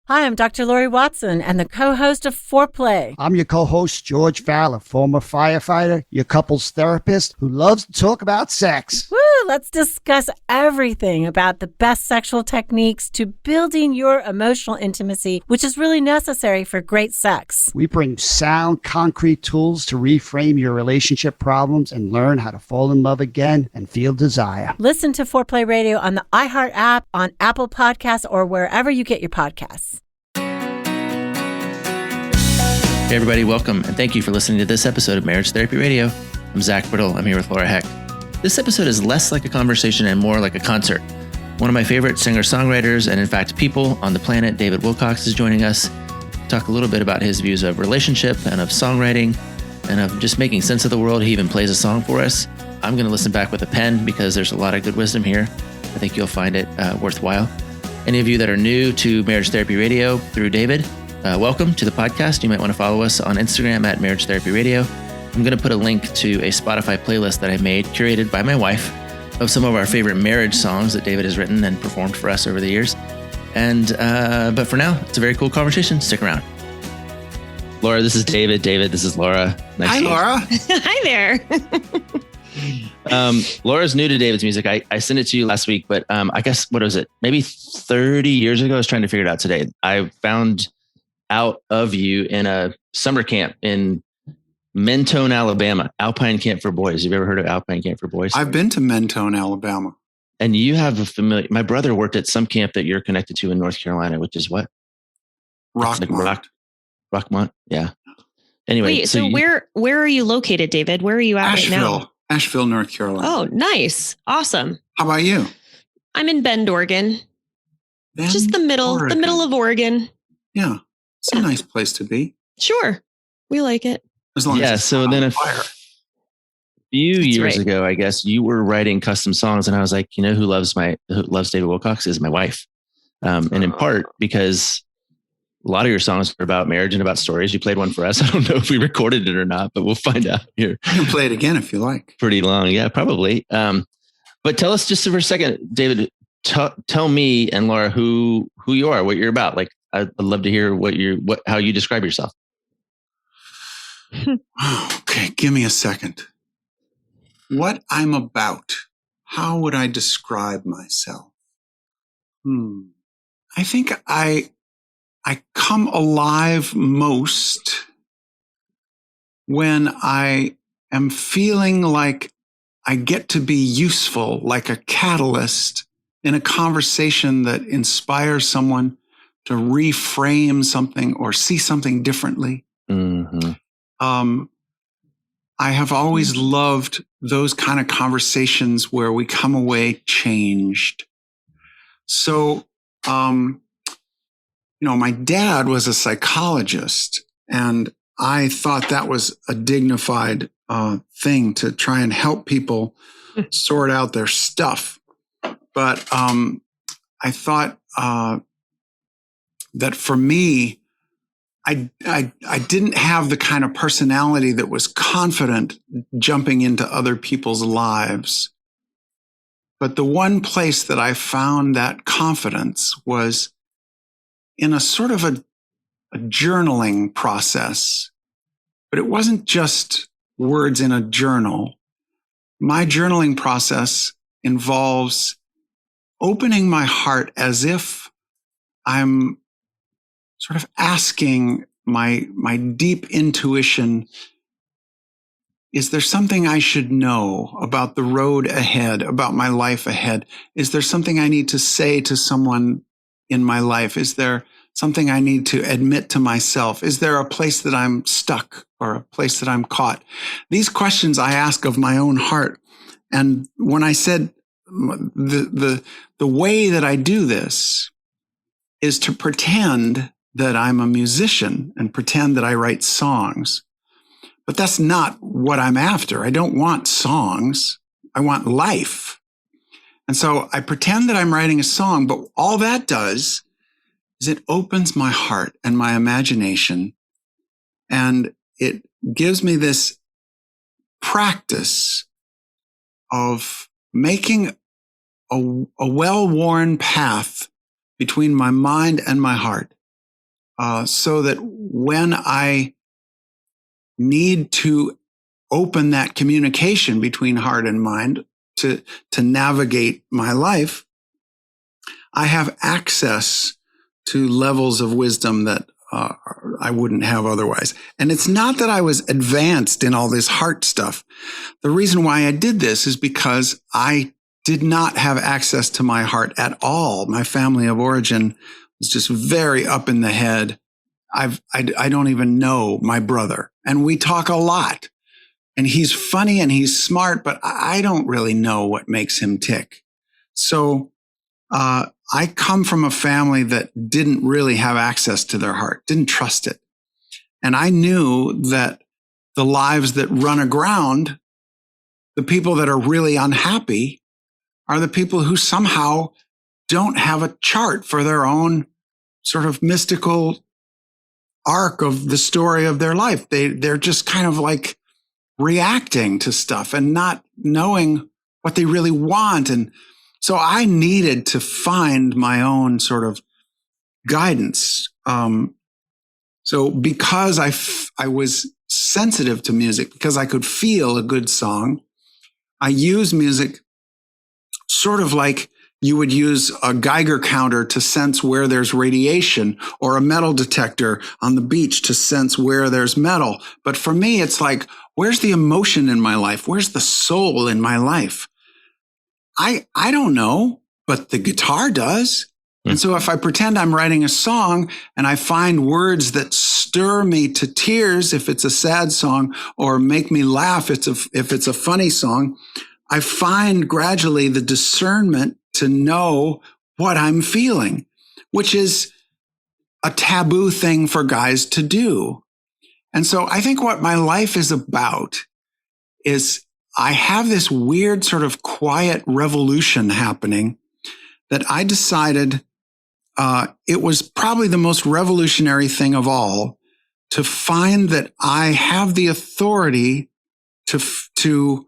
Hi, I'm Dr. Lori Watson and the co-host of Foreplay. I'm your co-host, George Fowler, former firefighter, your couples therapist who loves to talk about sex. Woo! Let's discuss everything about the best sexual techniques to building your emotional intimacy, which is really necessary for great sex. We bring sound, concrete tools to reframe your relationship problems and learn how to fall in love again and feel desire. Listen to Foreplay Radio on the iHeart app, on Apple Podcasts, or wherever you get your podcasts. Hey everybody, welcome, and thank you for listening to this episode of Marriage Therapy Radio. I'm Zach Brittle. I'm here with Laura Heck. This episode is less like a conversation and more like a concert. One of my favorite singer-songwriters and in fact people on the planet, David Wilcox, is joining us to talk a little bit about his views of relationship and of songwriting and of just making sense of the world. He even plays a song for us. I'm going to listen back with a pen because there's a lot of good wisdom here. I think you'll find it worthwhile. Any of you that are new to Marriage Therapy Radio through David, welcome to the podcast. You might want to follow us on Instagram at Marriage Therapy Radio. I'm going to put a link to a Spotify playlist that I made, curated by my wife, of some of our favorite marriage songs that David has written and performed for us over the years. And but for now, it's a very cool conversation. Stick around. Laura, this is David. David, this is Laura. Nice Hi, Laura. Hi there. Laura's new to David's music. I sent it to you last week, but I guess, what was it? Maybe 30 years ago, I was trying to figure it out today. I found out of you in a summer camp in Mentone, Alabama, Alpine Camp for Boys. Have you ever heard of Alpine Camp for Boys? I've been to Mentone, Alabama. And you have my brother worked at some camp that you're connected to in North Carolina, which is what? Rockmont. Rockmont. Yeah. Anyway. Wait, so where are you located, David? Where are you at right now? Asheville, North Carolina. Oh, nice. Awesome. How about you? I'm in Bend, Oregon. Just the middle of Oregon. Yeah. It's a nice place to be. Sure. We like it. As long as so then fire. Few years ago, I guess you were writing custom songs, and I was like, you know, who loves David Wilcox is my wife. And in part because a lot of your songs are about marriage and about stories. You played one for us. I don't know if we recorded it or not, but we'll find out here. You can play it again if you like. Pretty long. Yeah, probably. But tell us just for a second, David, tell me and Laura who you are, what you're about. Like, I'd love to hear how you describe yourself. Okay, give me a second. What I'm about. How would I describe myself? I think I come alive most when I am feeling like I get to be useful, like a catalyst in a conversation that inspires someone to reframe something or see something differently. Mm-hmm. I have always loved those kind of conversations where we come away changed. So, my dad was a psychologist, and I thought that was a dignified thing to try and help people sort out their stuff. But I thought that for me, I didn't have the kind of personality that was confident jumping into other people's lives. But the one place that I found that confidence was in a sort of a journaling process. But it wasn't just words in a journal. My journaling process involves opening my heart as if I'm sort of asking my deep intuition, is there something I should know about the road ahead, about my life ahead? Is there something I need to say to someone in my life? Is there something I need to admit to myself? Is there a place that I'm stuck or a place that I'm caught? These questions I ask of my own heart. And when I said the way that I do this is to pretend that I'm a musician and pretend that I write songs. But that's not what I'm after. I don't want songs. I want life. And so I pretend that I'm writing a song, but all that does is it opens my heart and my imagination, and it gives me this practice of making a well-worn path between my mind and my heart. so that when I need to open that communication between heart and mind to navigate my life, I have access to levels of wisdom that I wouldn't have otherwise. And it's not that I was advanced in all this heart stuff. The reason why I did this is because I did not have access to my heart at all. My family of origin was just very up in the head. I don't even know my brother, and we talk a lot, and he's funny and he's smart, but I don't really know what makes him tick. So I come from a family that didn't really have access to their heart, didn't trust it. And I knew that the lives that run aground, the people that are really unhappy, are the people who somehow don't have a chart for their own sort of mystical arc of the story of their life. They're just kind of like reacting to stuff and not knowing what they really want. And so I needed to find my own sort of guidance. So because I was sensitive to music, because I could feel a good song, I use music sort of like you would use a Geiger counter to sense where there's radiation, or a metal detector on the beach to sense where there's metal. But for me, it's like, where's the emotion in my life? Where's the soul in my life? I don't know, but the guitar does. And so if I pretend I'm writing a song and I find words that stir me to tears, if it's a sad song, or make me laugh if it's a funny song, I find gradually the discernment to know what I'm feeling, which is a taboo thing for guys to do. And so I think what my life is about is I have this weird sort of quiet revolution happening that I decided it was probably the most revolutionary thing of all, to find that I have the authority to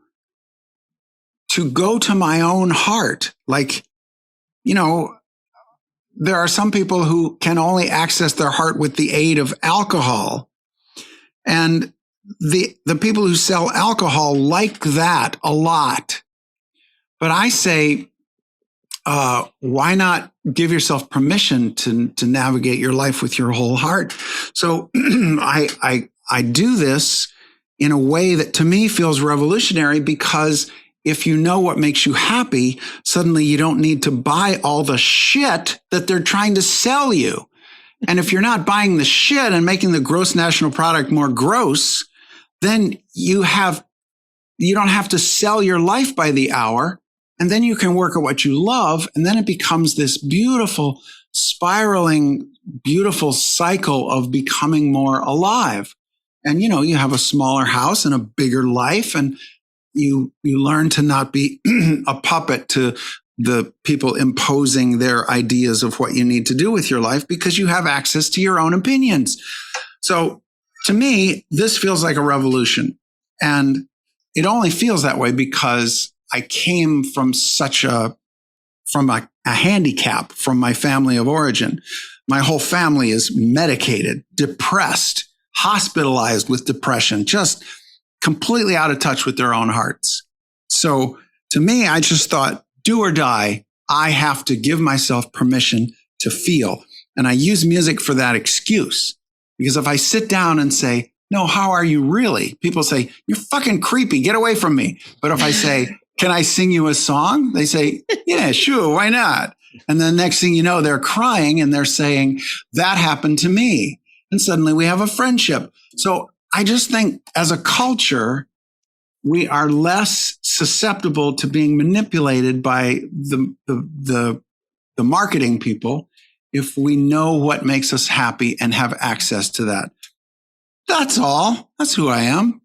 go to my own heart. Like, you know, there are some people who can only access their heart with the aid of alcohol. And the people who sell alcohol like that a lot. But I say, why not give yourself permission to navigate your life with your whole heart? So I do this in a way that to me feels revolutionary, because if you know what makes you happy, suddenly you don't need to buy all the shit that they're trying to sell you. And if you're not buying the shit and making the gross national product more gross, then you don't have to sell your life by the hour. And then you can work at what you love. And then it becomes this beautiful, spiraling, beautiful cycle of becoming more alive. And, you know, you have a smaller house and a bigger life, and you learn to not be a puppet to the people imposing their ideas of what you need to do with your life, because you have access to your own opinions. So to me, this feels like a revolution. And it only feels that way because I came from a handicap from my family of origin. My whole family is medicated, depressed, hospitalized with depression, just completely out of touch with their own hearts. So to me, I just thought, do or die, I have to give myself permission to feel. And I use music for that excuse. Because if I sit down and say, no, how are you really? People say, you're fucking creepy, get away from me. But if I say, can I sing you a song? They say, yeah, sure, why not? And then next thing you know, they're crying and they're saying, that happened to me. And suddenly we have a friendship. So I just think as a culture, we are less susceptible to being manipulated by the marketing people if we know what makes us happy and have access to that. That's all. That's who I am.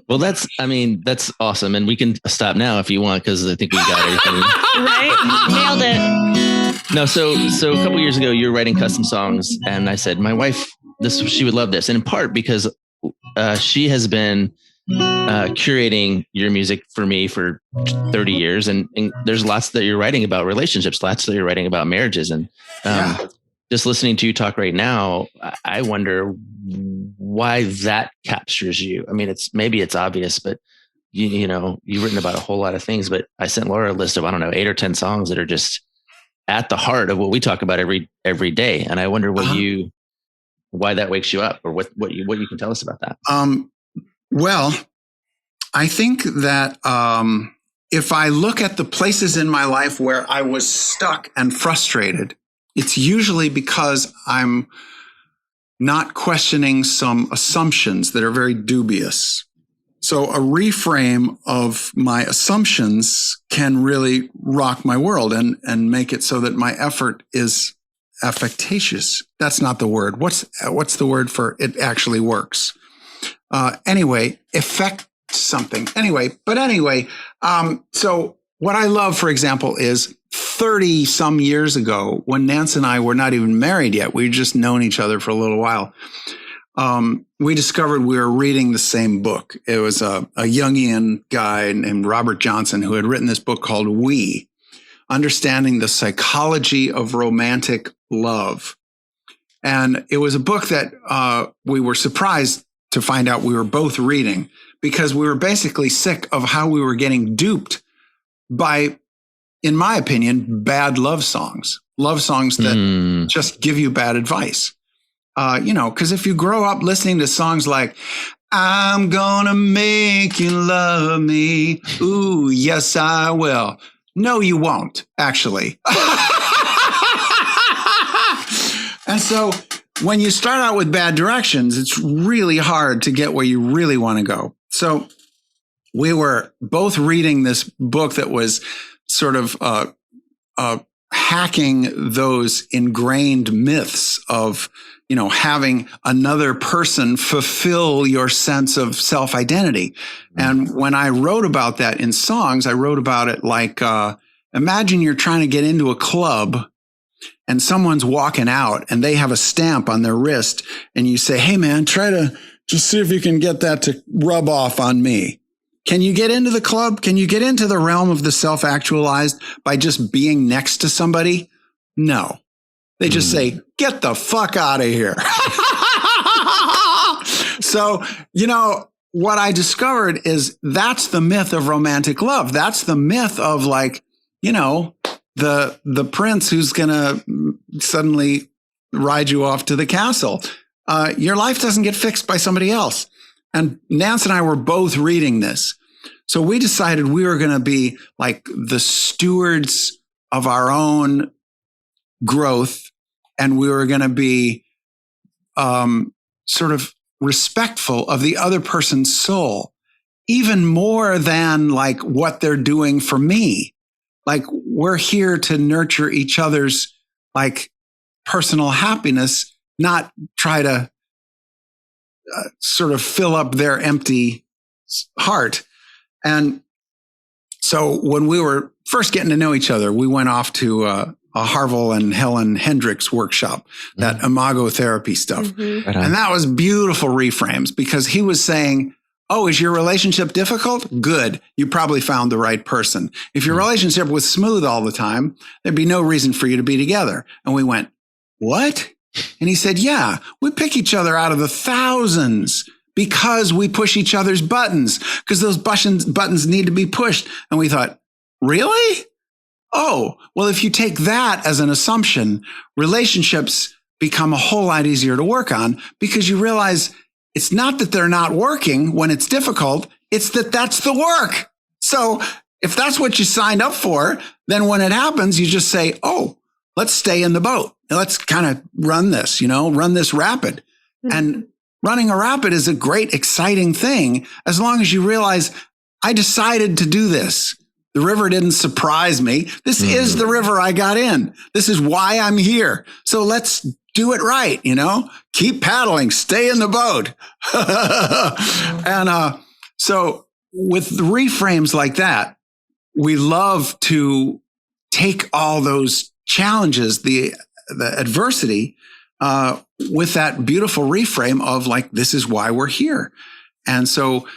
Well, that's awesome. And we can stop now if you want, because I think we got everything. Right? Nailed it. No, so a couple years ago, you were writing custom songs, and I said, my wife, she would love this. And in part because she has been curating your music for me for 30 years. And there's lots that you're writing about relationships, lots that you're writing about marriages. And just listening to you talk right now, I wonder why that captures you. I mean, maybe it's obvious, but you know, you've written about a whole lot of things, but I sent Laura a list of, I don't know, 8 or 10 songs that are just at the heart of what we talk about every day. And I wonder why that wakes you up, or what you can tell us about that. Well, I think that if I look at the places in my life where I was stuck and frustrated, it's usually because I'm not questioning some assumptions that are very dubious. So a reframe of my assumptions can really rock my world and make it so that my effort is affectatious. That's not the word. What's the word for it actually works? Anyway, affect something. So what I love, for example, is 30 some years ago, when Nance and I were not even married yet, we'd just known each other for a little while. We discovered we were reading the same book. It was a Jungian guy named Robert Johnson who had written this book called We, Understanding the Psychology of Romantic Love. And it was a book that we were surprised to find out we were both reading, because we were basically sick of how we were getting duped by, in my opinion, bad love songs that just give you bad advice. Because if you grow up listening to songs like, I'm gonna make you love me, ooh, yes, I will. No, you won't, actually. And so when you start out with bad directions, it's really hard to get where you really want to go. So we were both reading this book that was sort of hacking those ingrained myths of, having another person fulfill your sense of self-identity. And when I wrote about that in songs, I wrote about it like, imagine you're trying to get into a club and someone's walking out and they have a stamp on their wrist, and you say, hey man, try to just see if you can get that to rub off on me. Can you get into the club? Can you get into the realm of the self-actualized by just being next to somebody? No. They just say, get the fuck out of here. So, what I discovered is that's the myth of romantic love. That's the myth of the prince who's going to suddenly ride you off to the castle. Your life doesn't get fixed by somebody else. And Nance and I were both reading this. So we decided we were going to be like the stewards of our own growth. And we were going to be sort of respectful of the other person's soul, even more than like what they're doing for me. Like, we're here to nurture each other's like personal happiness, not try to sort of fill up their empty heart. And so when we were first getting to know each other, we went off to a Harville and Helen Hendricks workshop, that imago therapy stuff. Mm-hmm. Right. And that was beautiful reframes, because he was saying, oh, is your relationship difficult? Good. You probably found the right person. If your relationship was smooth all the time, there'd be no reason for you to be together. And we went, what? And he said, yeah, we pick each other out of the thousands because we push each other's buttons, because those buttons need to be pushed. And we thought, really? Oh, well, if you take that as an assumption, relationships become a whole lot easier to work on, because you realize it's not that they're not working when it's difficult. It's that that's the work. So if that's what you signed up for, then when it happens, you just say, oh, let's stay in the boat. Let's kind of run this, run this rapid. Mm-hmm. And running a rapid is a great, exciting thing, as long as you realize, I decided to do this. The river didn't surprise me. This is the river I got in. This is why I'm here. So let's do it right, keep paddling, stay in the boat. And so with reframes like that, we love to take all those challenges, the adversity, with that beautiful reframe of like, this is why we're here. And so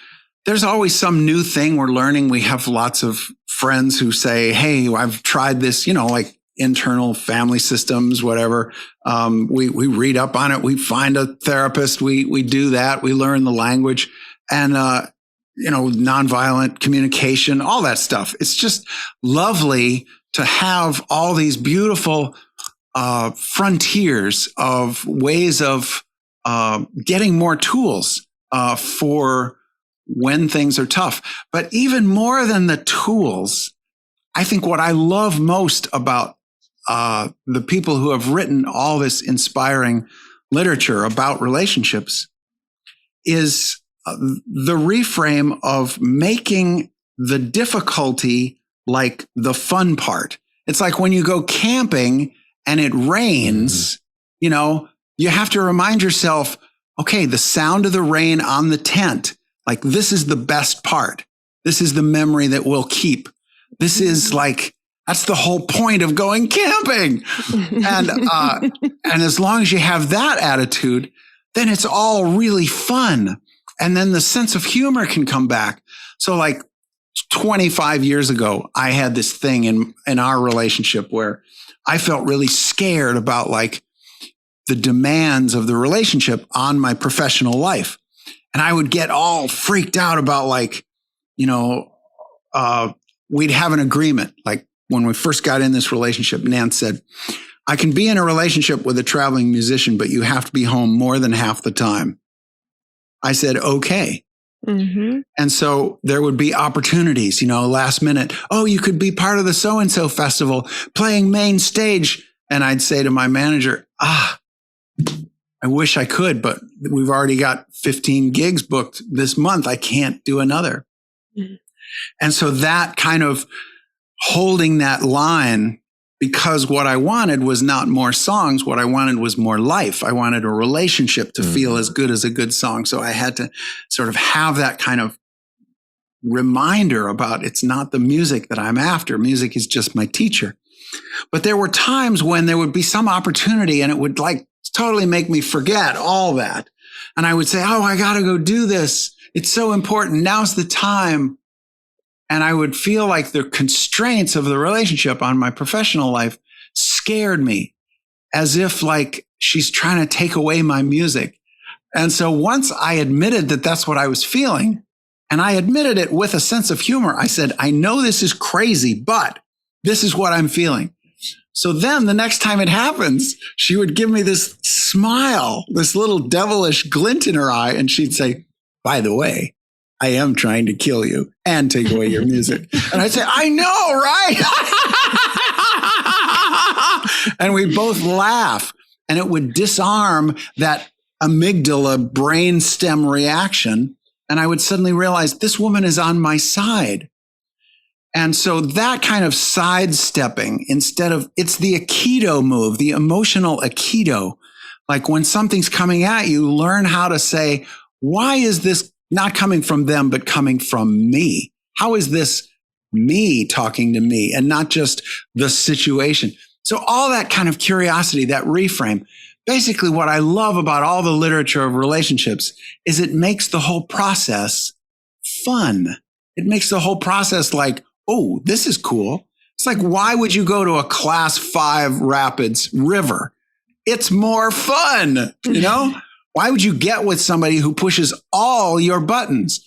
there's always some new thing we're learning. We have lots of friends who say, hey, I've tried this, like internal family systems, whatever. We read up on it. We find a therapist. We do that. We learn the language and, nonviolent communication, all that stuff. It's just lovely to have all these beautiful frontiers of ways of getting more tools for when things are tough. But even more than the tools, I think what I love most about the people who have written all this inspiring literature about relationships is the reframe of making the difficulty like the fun part. It's like when you go camping and it rains, you have to remind yourself, okay, the sound of the rain on the tent, like this is the best part. This is the memory that we'll keep. This is like, that's the whole point of going camping. And as long as you have that attitude, then it's all really fun. And then the sense of humor can come back. So like 25 years ago, I had this thing in our relationship where I felt really scared about like the demands of the relationship on my professional life. And I would get all freaked out about like, we'd have an agreement. Like when we first got in this relationship, Nan said, I can be in a relationship with a traveling musician, but you have to be home more than half the time. I said, okay. Mm-hmm. And so there would be opportunities, last minute. Oh, you could be part of the so-and-so festival playing main stage. And I'd say to my manager, I wish I could, but we've already got 15 gigs booked this month. I can't do another. Mm-hmm. And so that kind of holding that line, because what I wanted was not more songs. What I wanted was more life. I wanted a relationship to feel as good as a good song. So I had to sort of have that kind of reminder about it's not the music that I'm after. Music is just my teacher. But there were times when there would be some opportunity and it would like totally make me forget all that. And I would say, oh, I got to go do this. It's so important. Now's the time. And I would feel like the constraints of the relationship on my professional life scared me, as if like she's trying to take away my music. And so once I admitted that that's what I was feeling, and I admitted it with a sense of humor, I said, I know this is crazy, but this is what I'm feeling. So then the next time it happens, she would give me this smile, this little devilish glint in her eye. And she'd say, by the way, I am trying to kill you and take away your music. And I'd say, I know, right? And we both laugh, and it would disarm that amygdala brainstem reaction. And I would suddenly realize this woman is on my side. And so that kind of sidestepping, it's the Aikido move, the emotional Aikido. Like when something's coming at you, learn how to say, why is this not coming from them, but coming from me? How is this me talking to me and not just the situation? So all that kind of curiosity, that reframe, basically what I love about all the literature of relationships is it makes the whole process fun. It makes the whole process like, oh, this is cool. It's like, why would you go to a class 5 rapids river? It's more fun, Why would you get with somebody who pushes all your buttons?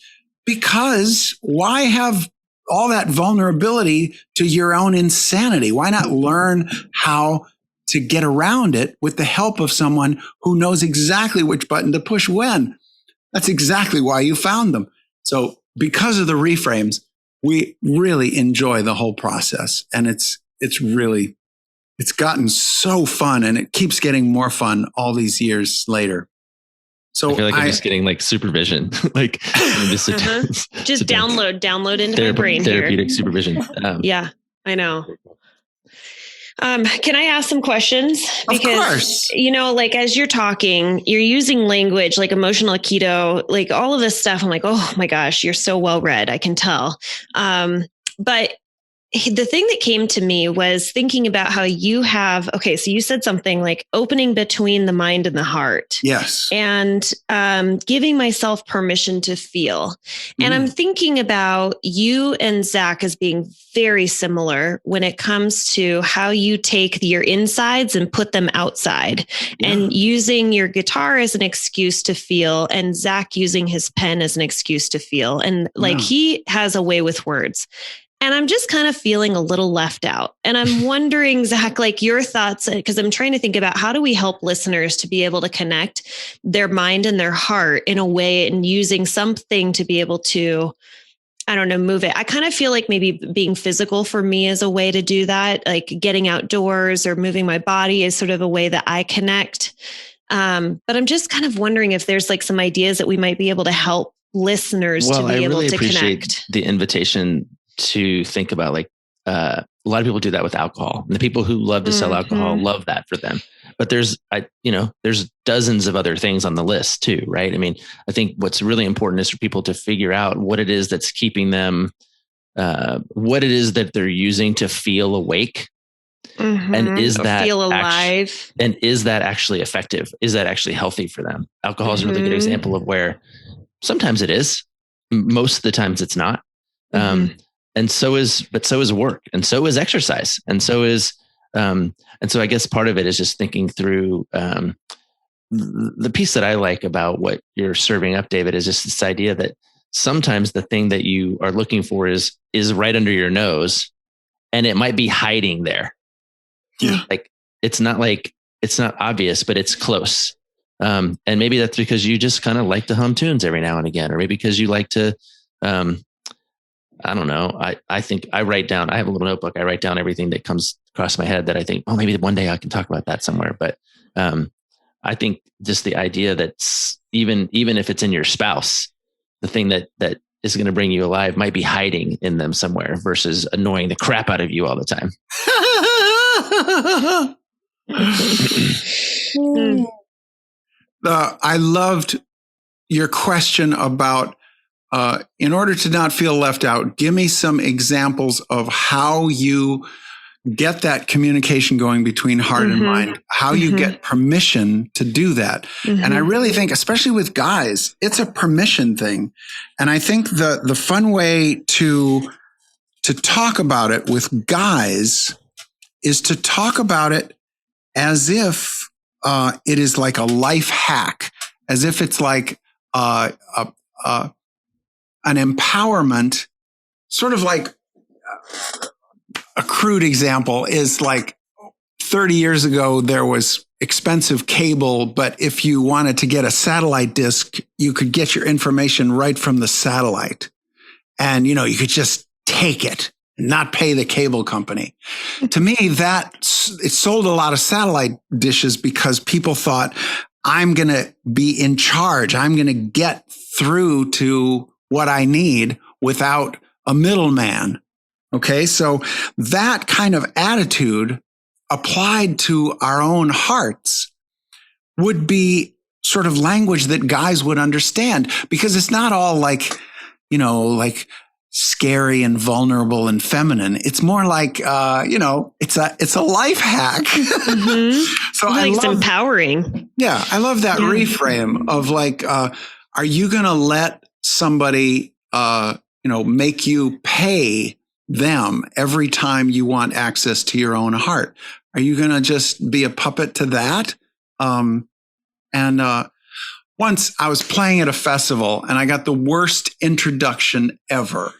Because why have all that vulnerability to your own insanity? Why not learn how to get around it with the help of someone who knows exactly which button to push when? That's exactly why you found them. So because of the reframes, we really enjoy the whole process. And it's gotten so fun, and it keeps getting more fun all these years later. So I feel like I'm just getting like supervision, like just download into my brain therapeutic here. Supervision. Yeah, I know. Can I ask some questions? Because, like as you're talking, you're using language like emotional Aikido, like all of this stuff. I'm like, oh my gosh, you're so well read. I can tell. But the thing that came to me was thinking about how you have, okay, so you said something like opening between the mind and the heart. Yes. And giving myself permission to feel. And I'm thinking about you and Zach as being very similar when it comes to how you take your insides and put them outside, and using your guitar as an excuse to feel, and Zach using his pen as an excuse to feel. And like he has a way with words. And I'm just kind of feeling a little left out. And I'm wondering, Zach, like your thoughts, because I'm trying to think about how do we help listeners to be able to connect their mind and their heart in a way, and using something to be able to, I don't know, move it. I kind of feel like maybe being physical for me is a way to do that. Like getting outdoors or moving my body is sort of a way that I connect. But I'm just kind of wondering if there's like some ideas that we might be able to help listeners to be able to connect. The invitation to think about, like, a lot of people do that with alcohol, and the people who love to sell alcohol love that for them. But there's dozens of other things on the list too, right? I mean, I think what's really important is for people to figure out what it is that's keeping them, what it is that they're using to feel awake. And is that feel alive? And is that actually effective? Is that actually healthy for them? Alcohol is a really good example of where sometimes it is, most of the times it's not. And so is work, and so is exercise, and so is, and so I guess part of it is just thinking through, the piece that I like about what you're serving up, David, is just this idea that sometimes the thing that you are looking for is right under your nose, and it might be hiding there. Yeah. Like it's not obvious, but it's close. And maybe that's because you just kind of like to hum tunes every now and again, or maybe because you like to, I don't know. I think I write down, I have a little notebook. I write down everything that comes across my head that I think, oh, maybe one day I can talk about that somewhere. But I think just the idea that even if it's in your spouse, the thing that is going to bring you alive might be hiding in them somewhere versus annoying the crap out of you all the time. I loved your question about, in order to not feel left out, give me some examples of how you get that communication going between heart and mind, how you get permission to do that. And I really think, especially with guys, it's a permission thing. And I think the fun way to talk about it with guys is to talk about it as if it is like a life hack, as if it's like an empowerment, sort of like a crude example is like 30 years ago, there was expensive cable, but if you wanted to get a satellite dish, you could get your information right from the satellite. And, you could just take it and not pay the cable company. To me, it sold a lot of satellite dishes because people thought, I'm going to be in charge. I'm going to get through to what I need without a middleman. Okay. So that kind of attitude applied to our own hearts would be sort of language that guys would understand, because it's not all like, like scary and vulnerable and feminine. It's more like, it's a life hack. So it's empowering. Yeah. I love that reframe of like, are you going to let somebody, make you pay them every time you want access to your own heart? Are you going to just be a puppet to that? Once I was playing at a festival and I got the worst introduction ever.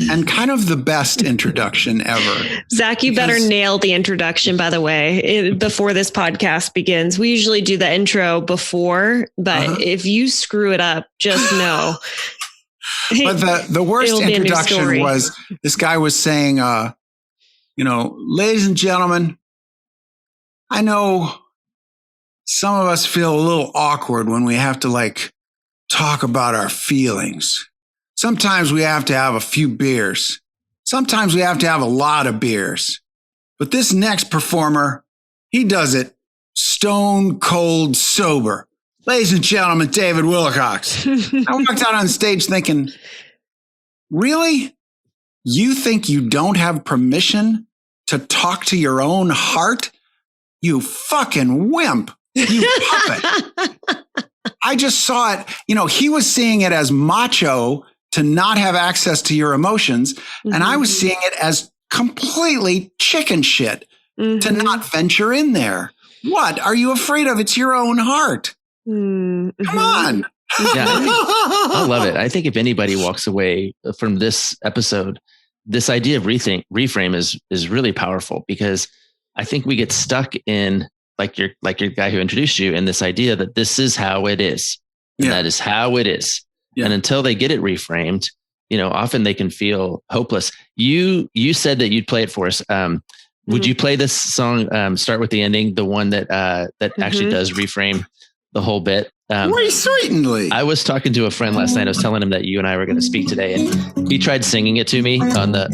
And kind of the best introduction ever. Zach, you better nail the introduction, by the way, before this podcast begins. We usually do the intro before, but if you screw it up, just know. But the worst introduction was, this guy was saying, ladies and gentlemen, I know some of us feel a little awkward when we have to talk about our feelings. Sometimes we have to have a few beers. Sometimes we have to have a lot of beers. But this next performer, he does it stone cold sober. Ladies and gentlemen, David Wilcox. I walked out on stage thinking, really? You think you don't have permission to talk to your own heart? You fucking wimp. You puppet. I just saw it. He was seeing it as macho to not have access to your emotions. Mm-hmm. And I was seeing it as completely chicken shit to not venture in there. What are you afraid of? It's your own heart. Mm-hmm. Come on. Yeah, I love it. I think if anybody walks away from this episode, this idea of reframe is really powerful, because I think we get stuck in like your guy who introduced you in this idea that this is how it is. And that is how it is. Yeah. And until they get it reframed, often they can feel hopeless. You said that you'd play it for us. Would you play this song, Start With the Ending, the one that actually does reframe the whole bit? Why, certainly. I was talking to a friend last night. I was telling him that you and I were going to speak today, and he tried singing it to me on the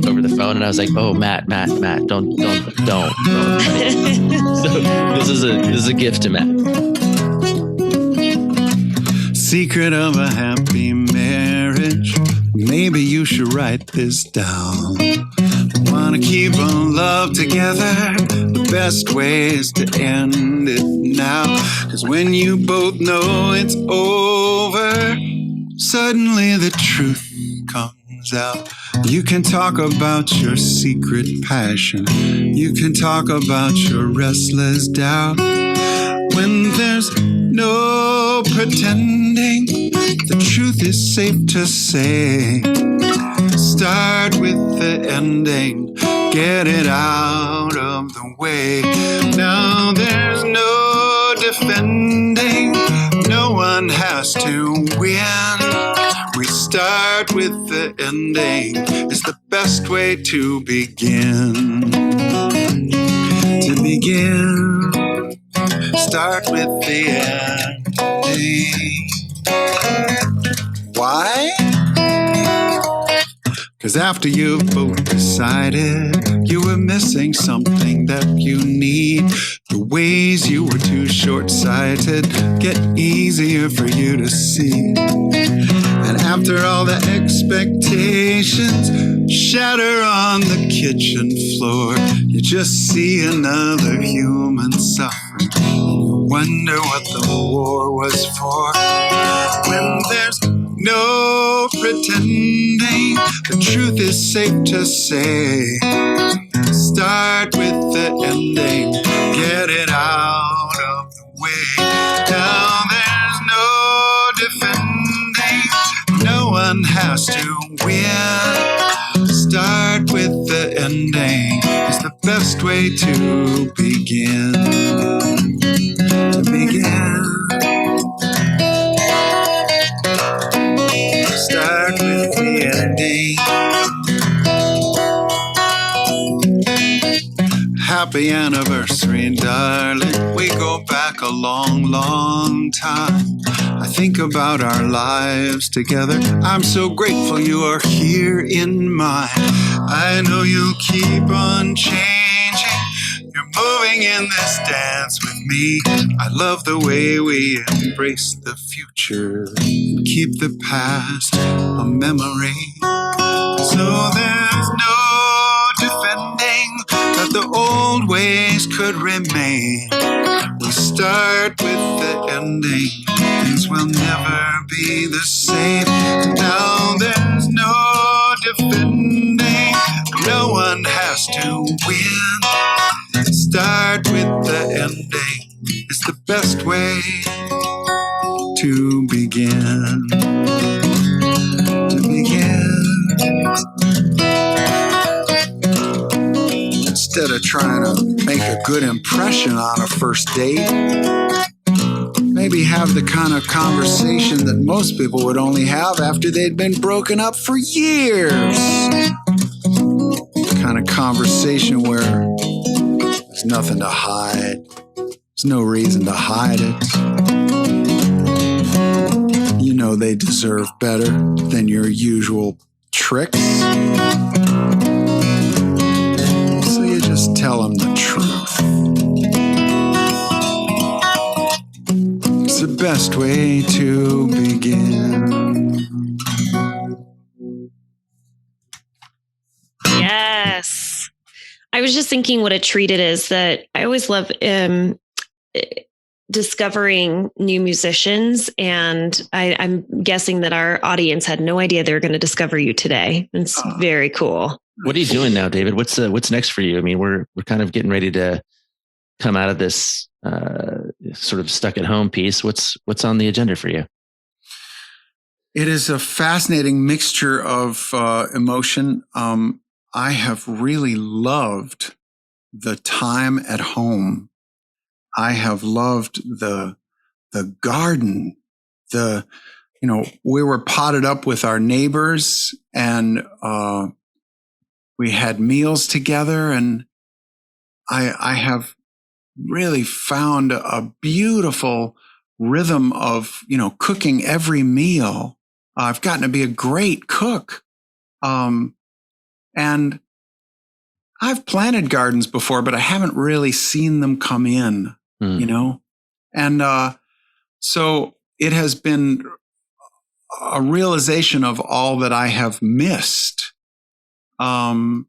over the phone, and I was like, "Oh, Matt, don't." So this is a gift to Matt. Secret of a happy marriage. Maybe you should write this down. Wanna keep on love together? The best way is to end it now. 'Cause when you both know it's over, suddenly the truth comes out. You can talk about your secret passion. You can talk about your restless doubt. When there's no pretending, the truth is safe to say. Start with the ending, get it out of the way. Now there's no defending, no one has to win. We start with the ending, it's the best way to begin. To begin, start with the ending. Why? 'Cause after you've both decided you were missing something that you need, the ways you were too short-sighted get easier for you to see. And after all the expectations shatter on the kitchen floor, you just see another human suffering. You wonder what the war was for. When there's no pretending, the truth is safe to say. Start with the ending, get it out of the way. Now there's no defending, no one has to win. Start with the ending, it's the best way to begin. To begin. Start with the ending. Happy anniversary, darling. We go back a long, long time. I think about our lives together. I'm so grateful you are here in mine. I know you'll keep on changing. You're moving in this dance with me. I love the way we embrace the future and keep the past a memory. So there's no defending that the old ways could remain. We start with the ending. Things will never be the same. Now there's no defending. No one has to win. Start with the ending. It's the best way to begin. To begin. Instead of trying to make a good impression on a first date, maybe have the kind of conversation that most people would only have after they'd been broken up for years. The kind of conversation where there's nothing to hide. There's no reason to hide it. You know they deserve better than your usual tricks. So you just tell them the truth. It's the best way to begin. Yes. I was just thinking what a treat it is that I always love discovering new musicians. And I'm guessing that our audience had no idea they were going to discover you today. It's very cool. What are you doing now, David? What's next for you? I mean, we're kind of getting ready to come out of this sort of stuck at home piece. What's on the agenda for you? It is a fascinating mixture of emotion. I have really loved the time at home. I have loved the garden. We were potted up with our neighbors, and we had meals together, and I have really found a beautiful rhythm of, cooking every meal. I've gotten to be a great cook. And I've planted gardens before, but I haven't really seen them come in, And so it has been a realization of all that I have missed. And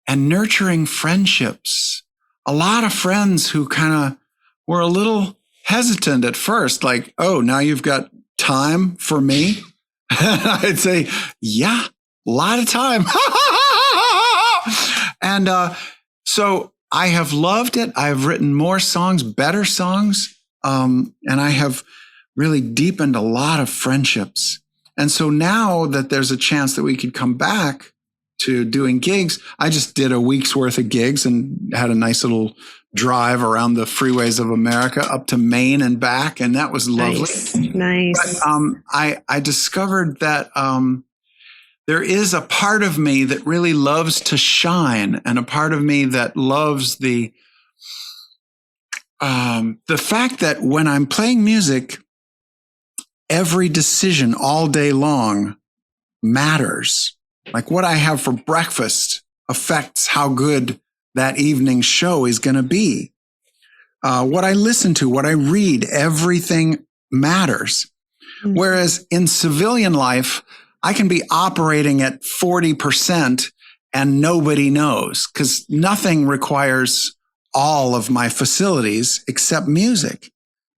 nurturing friendships. A lot of friends who kind of were a little hesitant at first, like, oh, now you've got time for me? I'd say, yeah, a lot of time. And so I have loved it. I've written more songs, better songs, and I have really deepened a lot of friendships. And so now that there's a chance that we could come back to doing gigs, I just did a week's worth of gigs and had a nice little drive around the freeways of America up to Maine and back, and that was lovely. Nice. But, I discovered that there is a part of me that really loves to shine, and a part of me that loves the fact that when I'm playing music, every decision all day long matters. Like what I have for breakfast affects how good that evening's show is going to be. What I listen to, what I read, everything matters. Mm-hmm. Whereas in civilian life, I can be operating at 40% and nobody knows, because nothing requires all of my facilities except music.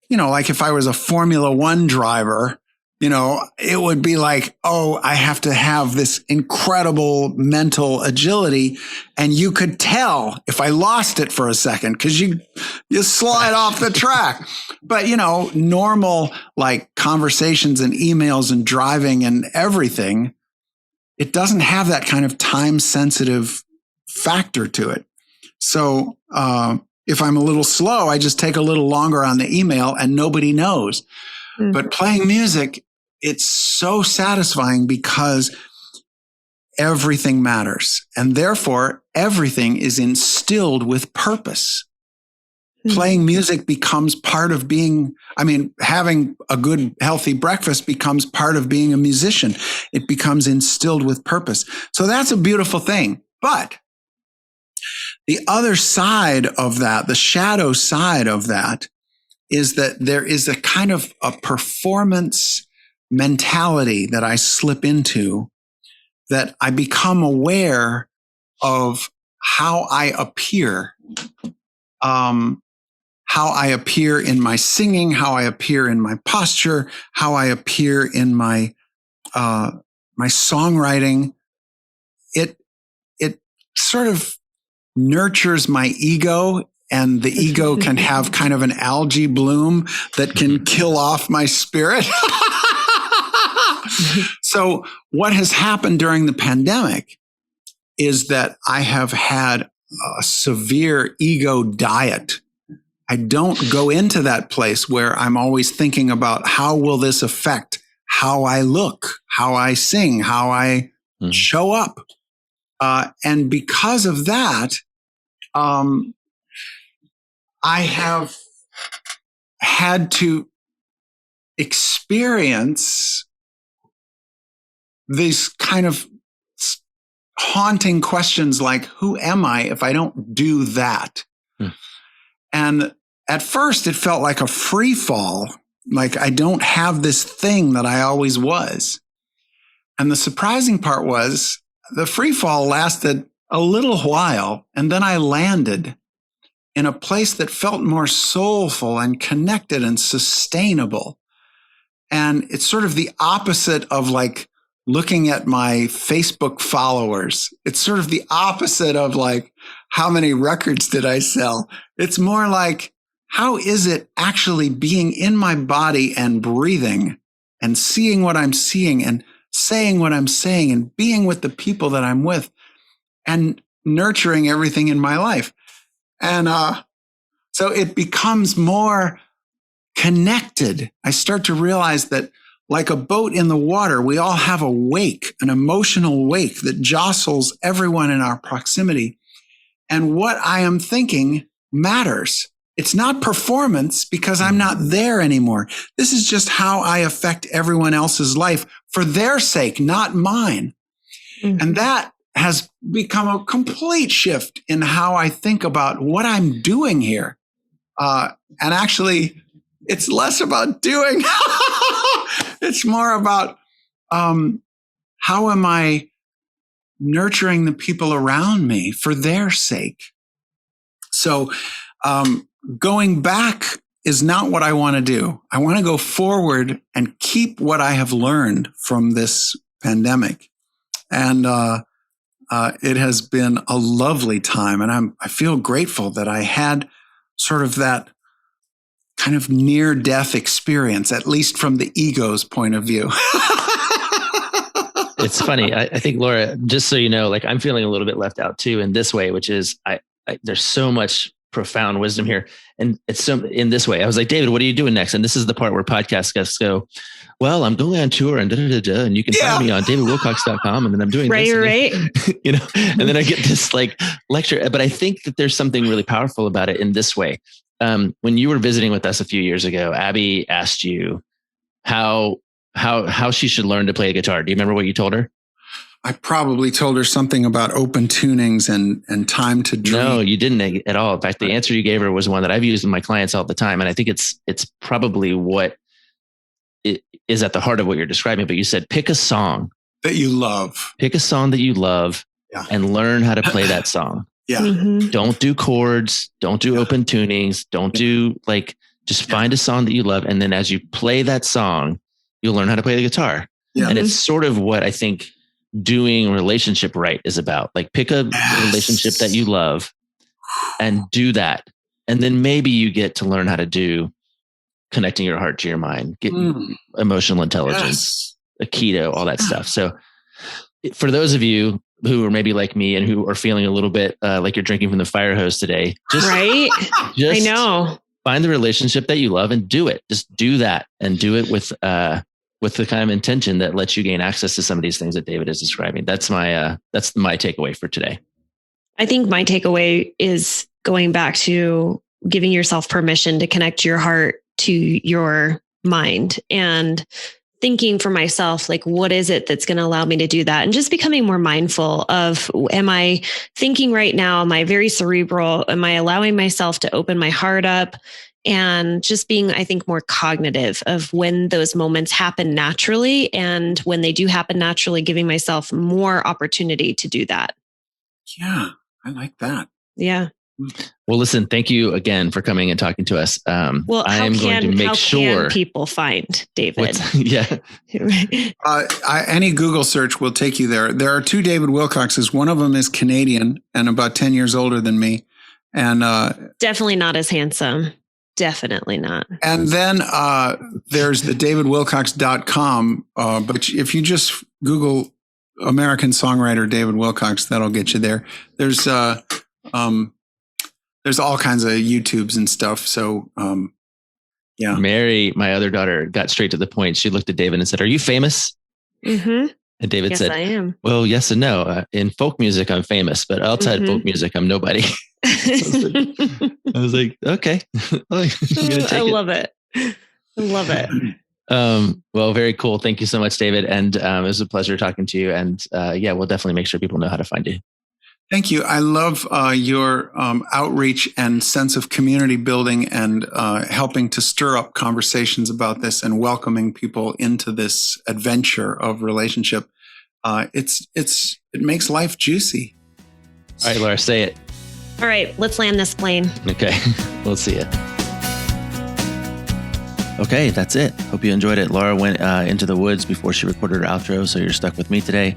Like if I was a Formula One driver, it would be like, oh, I have to have this incredible mental agility. And you could tell if I lost it for a second, because you slide off the track. But, normal like conversations and emails and driving and everything, it doesn't have that kind of time sensitive factor to it. So if I'm a little slow, I just take a little longer on the email and nobody knows. Mm-hmm. But playing music, it's so satisfying because everything matters. And therefore, everything is instilled with purpose. Mm-hmm. Playing music becomes part of having a good, healthy breakfast becomes part of being a musician. It becomes instilled with purpose. So that's a beautiful thing. But the other side of that, the shadow side of that, is that there is a kind of a performance mentality that I slip into, that I become aware of how I appear, how I appear in my singing, how I appear in my posture, how I appear in my my songwriting. It sort of nurtures my ego, and the ego can have kind of an algae bloom that can kill off my spirit. So what has happened during the pandemic is that I have had a severe ego diet. I don't go into that place where I'm always thinking about how will this affect how I look, how I sing, how I show up. And because of that, I have had to experience these kind of haunting questions like, who am I if I don't do that? And at first it felt like a free fall, like I don't have this thing that I always was. And the surprising part was the free fall lasted a little while, and then I landed in a place that felt more soulful and connected and sustainable. And it's sort of the opposite of like looking at my Facebook followers. It's sort of the opposite of like, how many records did I sell? It's more like, how is it actually being in my body and breathing and seeing what I'm seeing and saying what I'm saying and being with the people that I'm with and nurturing everything in my life. And so it becomes more connected. I start to realize that like a boat in the water, we all have a wake, an emotional wake that jostles everyone in our proximity. And what I am thinking matters. It's not performance because I'm not there anymore. This is just how I affect everyone else's life for their sake, not mine. Mm-hmm. And that has become a complete shift in how I think about what I'm doing here. And actually, it's less about doing. It's more about how am I nurturing the people around me for their sake. So going back is not what I want to do. I want to go forward and keep what I have learned from this pandemic. And it has been a lovely time. And I feel grateful that I had sort of that kind of near-death experience, at least from the ego's point of view. It's funny. I think, Laura, just so you know, like I'm feeling a little bit left out too in this way, which is there's so much profound wisdom here. And it's so in this way, I was like, David, what are you doing next? And this is the part where podcast guests go, well, I'm going on tour and and you can find me on davidwilcox.com. And then I'm doing this. Right. You know, and then I get this like lecture, but I think that there's something really powerful about it in this way. When you were visiting with us a few years ago, Abby asked you how she should learn to play a guitar. Do you remember what you told her? I probably told her something about open tunings and time to dream. No, you didn't at all. In fact, the answer you gave her was one that I've used with my clients all the time. And I think it's probably what it is at the heart of what you're describing. But you said, pick a song that you love. Pick a song that you love and learn how to play that song. Yeah. Mm-hmm. Don't do chords. Don't do open tunings. Don't do just find a song that you love. And then as you play that song, you'll learn how to play the guitar. Yeah. And it's sort of what I think doing relationship right is about. Like pick a relationship that you love and do that. And then maybe you get to learn how to do connecting your heart to your mind, get emotional intelligence, Aikido, all that stuff. So for those of you who are maybe like me and who are feeling a little bit like you're drinking from the fire hose today, just I know. Find the relationship that you love and do it. Just do that and do it with the kind of intention that lets you gain access to some of these things that David is describing. That's my takeaway for today. I think my takeaway is going back to giving yourself permission to connect your heart to your mind and thinking for myself, like, what is it that's going to allow me to do that? And just becoming more mindful of, am I thinking right now? Am I very cerebral? Am I allowing myself to open my heart up? And just being, I think, more cognitive of when those moments happen naturally. And when they do happen naturally, giving myself more opportunity to do that. Yeah, I like that. Yeah. Well, listen, thank you again for coming and talking to us. Well, I am going to make sure people find David. Any Google search will take you there. There are two David Wilcoxes. One of them is Canadian and about 10 years older than me. And definitely not as handsome. Definitely not. And then there's the davidwilcox.com. But if you just Google American songwriter David Wilcox, that'll get you there. There's all kinds of YouTubes and stuff. So, yeah. Mary, my other daughter, got straight to the point. She looked at David and said, "Are you famous?" Mm-hmm. And David said, "I am." Well, yes and no. In folk music, I'm famous, but outside folk music, I'm nobody. I was like, okay. I love it. I love it. Well, very cool. Thank you so much, David. And it was a pleasure talking to you. And we'll definitely make sure people know how to find you. Thank you. I love your outreach and sense of community building and helping to stir up conversations about this and welcoming people into this adventure of relationship. it makes life juicy. All right, Laura, say it. All right, let's land this plane. Okay, we'll see it. Okay, that's it. Hope you enjoyed it. Laura went into the woods before she recorded her outro, so you're stuck with me today.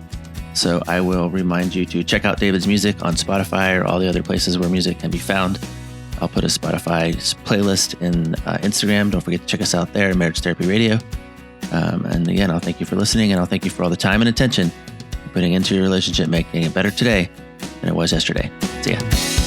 So I will remind you to check out David's music on Spotify or all the other places where music can be found. I'll put a Spotify playlist in Instagram. Don't forget to check us out there, Marriage Therapy Radio. And again, I'll thank you for listening, and I'll thank you for all the time and attention you're putting into your relationship, making it better today than it was yesterday. See ya.